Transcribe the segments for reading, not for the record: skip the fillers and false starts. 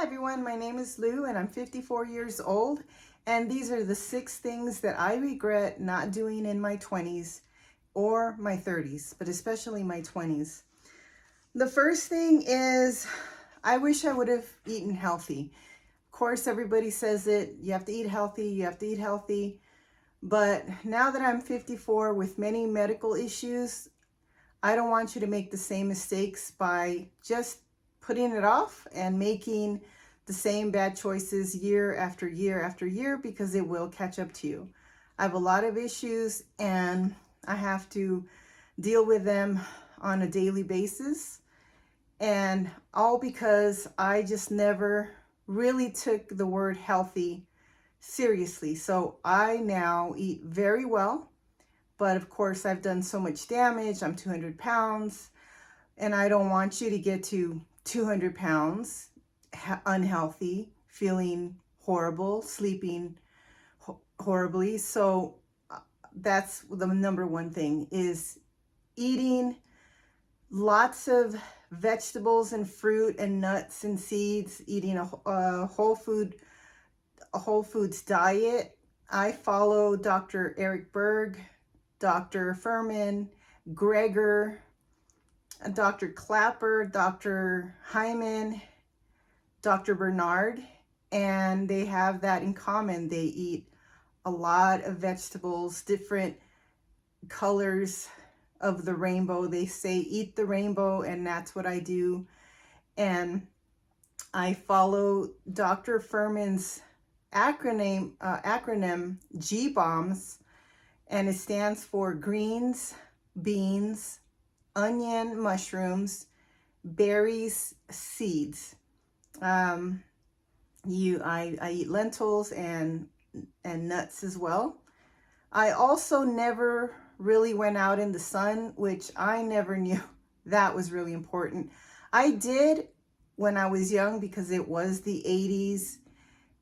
Hi everyone, my name is Lou and I'm 54 years old, and these are the 6 things that I regret not doing in my 20s or my 30s, but especially my 20s. The first thing is I wish I would have eaten healthy. Of course, everybody says it, you have to eat healthy, you have to eat healthy. But now that I'm 54 with many medical issues, I don't want you to make the same mistakes by just putting it off and making the same bad choices year after year after year, because it will catch up to you. I have a lot of issues and I have to deal with them on a daily basis, and all because I just never really took the word healthy seriously. So I now eat very well. But of course, I've done so much damage. I'm 200 pounds, and I don't want you to get to 200 pounds unhealthy, feeling horrible, sleeping horribly. So that's the number one thing, is eating lots of vegetables and fruit and nuts and seeds, eating a whole foods diet. I follow Dr. Eric Berg, Dr. Furman, Greger, Dr. Clapper, Dr. Hyman, Dr. Bernard, and they have that in common. They eat a lot of vegetables, different colors of the rainbow. They say eat the rainbow, and that's what I do. And I follow Dr. Furman's acronym GBOMS, and it stands for greens, beans, onion, mushrooms, berries, seeds. I eat lentils and nuts as well. I also never really went out in the sun, which I never knew that was really important. I did when I was young because it was the 80s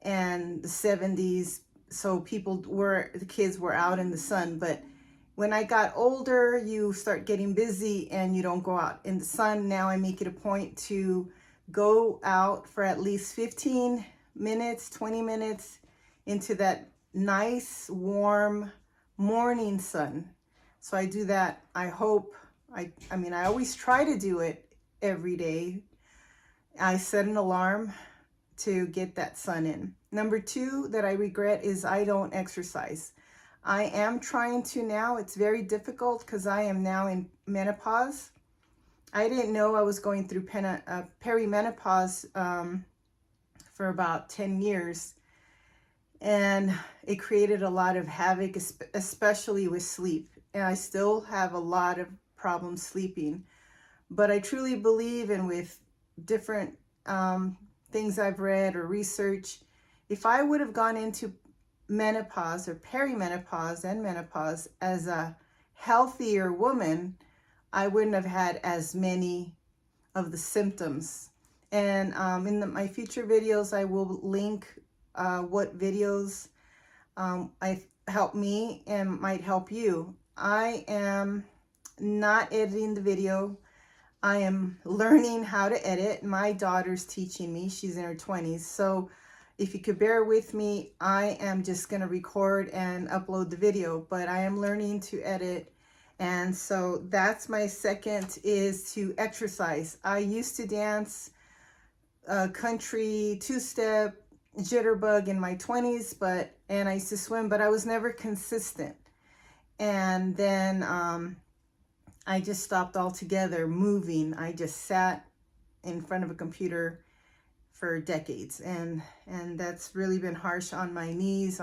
and the 70s, so the kids were out in the sun. But when I got older, you start getting busy and you don't go out in the sun. Now I make it a point to go out for at least 15 minutes, 20 minutes into that nice, warm morning sun. So I do that. I always try to do it every day. I set an alarm to get that sun in. Number 2 that I regret is I don't exercise. I am trying to now. It's very difficult because I am now in menopause. I didn't know I was going through perimenopause for about 10 years. And it created a lot of havoc, especially with sleep. And I still have a lot of problems sleeping. But I truly believe, and with different things I've read or research, if I would have gone into menopause or perimenopause and menopause as a healthier woman, I wouldn't have had as many of the symptoms. And in my future videos, I will link what videos help me and might help you. I am not editing the video. I am learning how to edit. My daughter's teaching me. She's in her 20s. So if you could bear with me, I am just going to record and upload the video, but I am learning to edit. And so that's my second, is to exercise. I used to dance country, two-step, jitterbug in my 20s, and I used to swim, but I was never consistent. And then I just stopped altogether moving. I just sat in front of a computer for decades, and that's really been harsh on my knees.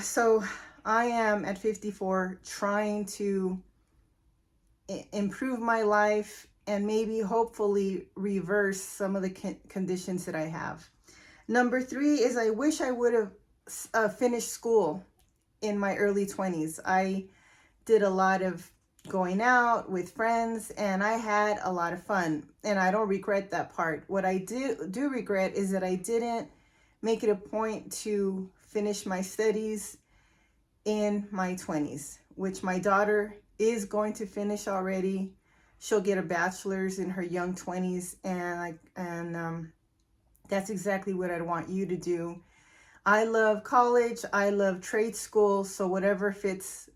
So I am at 54 trying to improve my life and maybe hopefully reverse some of the conditions that I have. Number 3 is I wish I would have finished school in my early 20s. I did a lot of going out with friends, and I had a lot of fun, and I don't regret that part. What I do regret is that I didn't make it a point to finish my studies in my 20s, which my daughter is going to finish already. She'll get a bachelor's in her young 20s, and That's exactly what I'd want you to do. I love college. I love trade school. So whatever fits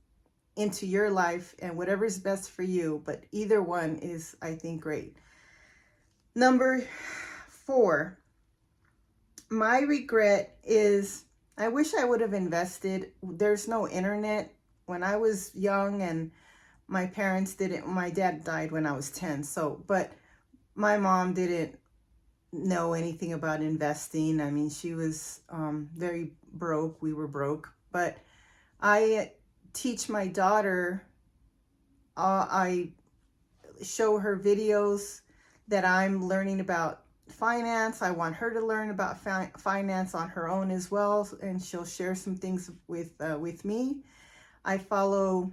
into your life and whatever is best for you. But either one is, I think, great. Number 4, my regret is I wish I would have invested. There's no internet. When I was young and my parents didn't, my dad died when I was 10. So, but my mom didn't know anything about investing. I mean, she was very broke. We were broke. But I teach my daughter, I show her videos that I'm learning about finance. I want her to learn about finance on her own as well, and she'll share some things with me. I follow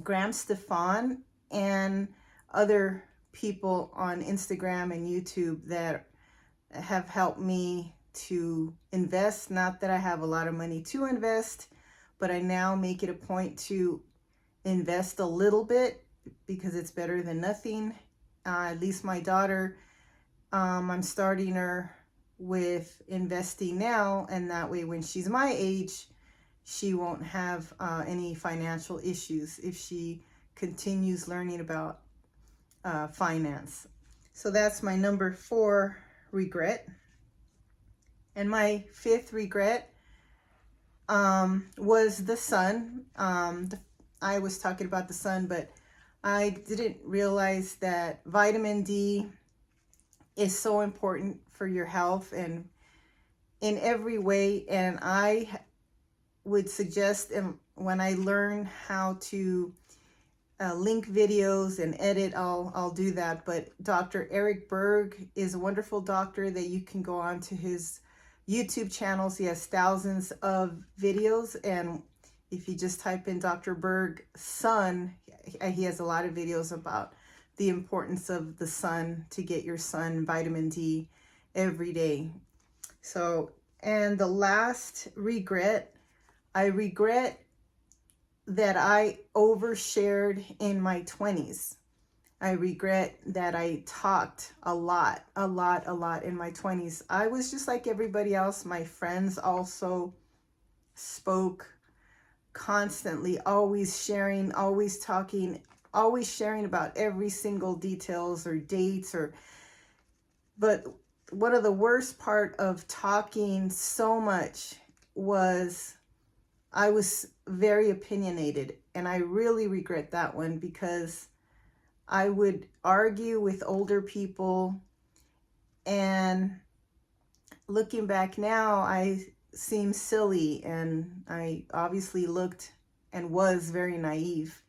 Graham Stefan and other people on Instagram and YouTube that have helped me to invest. Not that I have a lot of money to invest, but I now make it a point to invest a little bit because it's better than nothing. At least my daughter, I'm starting her with investing now, and that way when she's my age, she won't have any financial issues if she continues learning about finance. So that's my number 4 regret. And my 5th regret was the sun. I was talking about the sun, but I didn't realize that vitamin D is so important for your health and in every way. And I would suggest, and when I learn how to link videos and edit, I'll do that. But Dr. Eric Berg is a wonderful doctor that you can go on to his YouTube channels. He has thousands of videos, and if you just type in Dr. Berg sun, he has a lot of videos about the importance of the sun to get your sun vitamin D every day. So, and the last regret, I regret that I overshared in my 20s. I regret that I talked a lot in my 20s. I was just like everybody else. My friends also spoke constantly, always sharing, always talking, always sharing about every single details or dates but one of the worst part of talking so much was I was very opinionated, and I really regret that one because I would argue with older people, and looking back now, I seem silly, and I obviously looked and was very naive.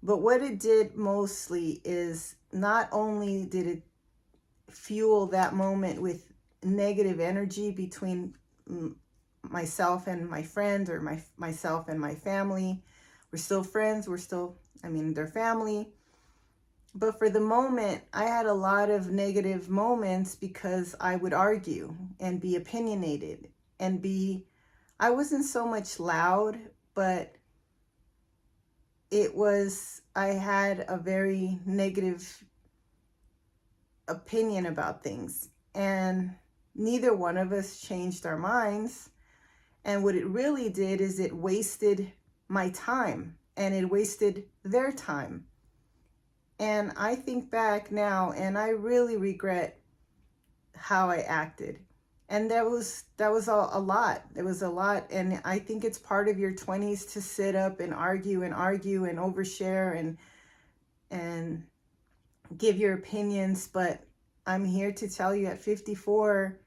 But what it did mostly is not only did it fuel that moment with negative energy between myself and my friends, or myself and my family. We're still friends. They're family. But for the moment, I had a lot of negative moments because I would argue and be opinionated and I wasn't so much loud, but I had a very negative opinion about things, and neither one of us changed our minds. And what it really did is it wasted my time, and it wasted their time. And I think back now, and I really regret how I acted. And that was a lot. It was a lot. And I think it's part of your 20s to sit up and argue and overshare and give your opinions. But I'm here to tell you at 54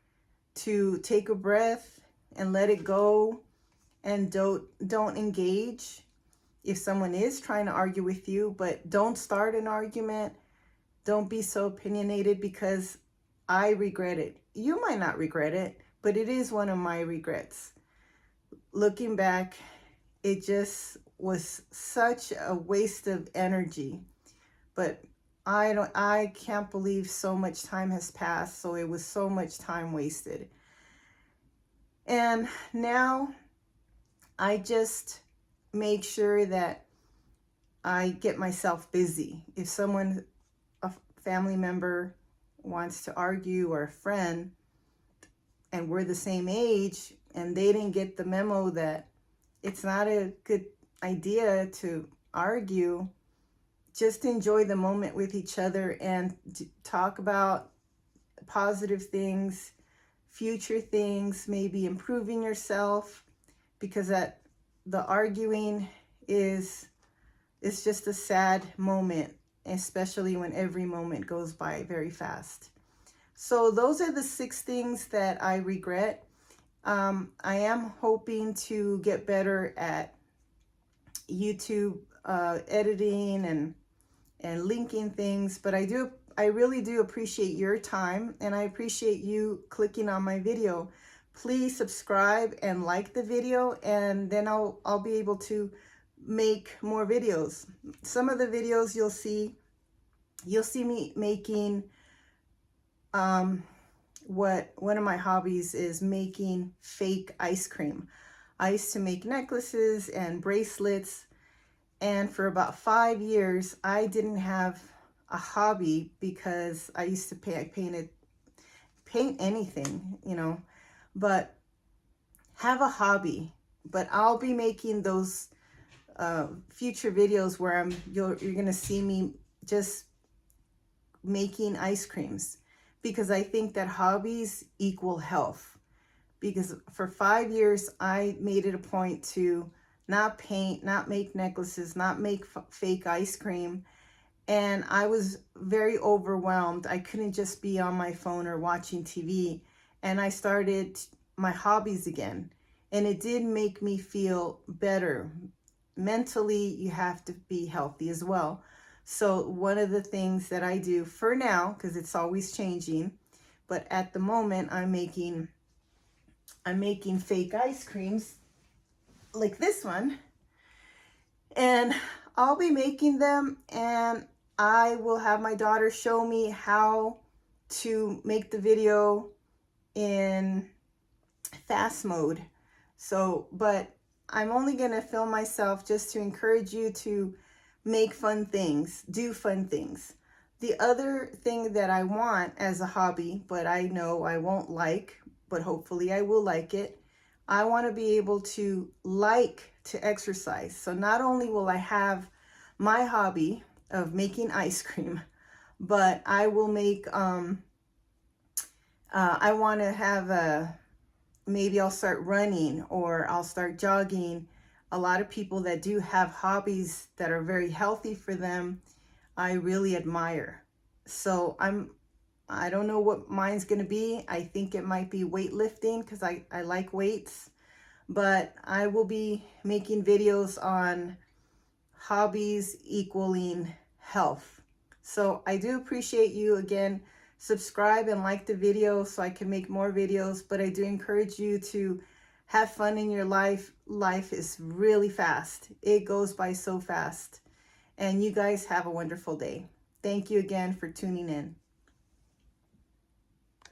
to take a breath and let it go, and don't engage if someone is trying to argue with you, but don't start an argument. Don't be so opinionated, because I regret it. You might not regret it, but it is one of my regrets. Looking back, it just was such a waste of energy. But I can't believe so much time has passed. So it was so much time wasted. And now I just make sure that I get myself busy. If a family member wants to argue, or a friend, and we're the same age, and they didn't get the memo that it's not a good idea to argue. Just enjoy the moment with each other and talk about positive things, future things, maybe improving yourself, because that the arguing is just a sad moment, especially when every moment goes by very fast. So those are the 6 things that I regret. I am hoping to get better at YouTube editing and linking things, but I really do appreciate your time, and I appreciate you clicking on my video. Please subscribe and like the video, and then I'll be able to make more videos. Some of the videos you'll see me making one of my hobbies is making fake ice cream. I used to make necklaces and bracelets, and for about 5 years I didn't have a hobby because I used to paint anything, you know, but have a hobby. But I'll be making those future videos where you're gonna see me just making ice creams, because I think that hobbies equal health. Because for 5 years I made it a point to not paint, not make necklaces, not make fake ice cream, and I was very overwhelmed. I couldn't just be on my phone or watching TV, and I started my hobbies again, and it did make me feel better. Mentally, you have to be healthy as well. So one of the things that I do for now, because it's always changing, but at the moment I'm making fake ice creams like this one, and I'll be making them, and I will have my daughter show me how to make the video in fast mode. So, but I'm only going to film myself just to encourage you to make fun things, do fun things. The other thing that I want as a hobby, but I know I won't like, but hopefully I will like it, I want to be able to exercise. So not only will I have my hobby of making ice cream, but I will make, I want to have maybe I'll start running, or I'll start jogging. A lot of people that do have hobbies that are very healthy for them, I really admire. So I don't know what mine's going to be. I think it might be weightlifting, because I like weights, but I will be making videos on hobbies equaling health. So I do appreciate you. Again, subscribe and like the video so I can make more videos, but I do encourage you to have fun in your life. Life is really fast. It goes by so fast. And you guys have a wonderful day. Thank you again for tuning in.